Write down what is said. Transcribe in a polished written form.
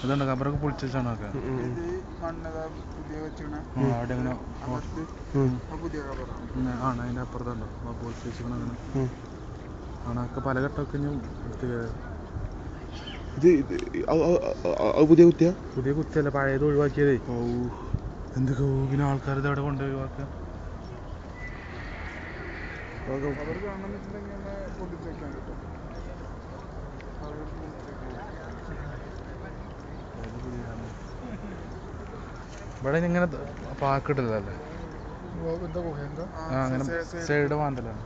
ഇതുണ്ട് കബറൊക്കെ പൊളിച്ചാണ് ഒക്കെ അവിടെ അങ്ങനെ ആണ് അതിൻ്റെ അപ്പുറത്തുണ്ടോ പൊളിച്ച് വെച്ചിരിക്കണ അങ്ങനെ ആണൊക്കെ പല ഘട്ടമൊക്കെ ഞാൻ പുതിയ കുത്തിയല്ല പഴയത് ഒഴിവാക്കിയതേ. എന്തൊക്കെ പിന്നെ ആൾക്കാർ ഇത് അവിടെ കൊണ്ട് ഒഴിവാക്കുക. ഇവിടെ ഇങ്ങനെ പാക്കിട്ടില്ലല്ലേ അങ്ങനെ സൈഡ് മാന്തലാണ്.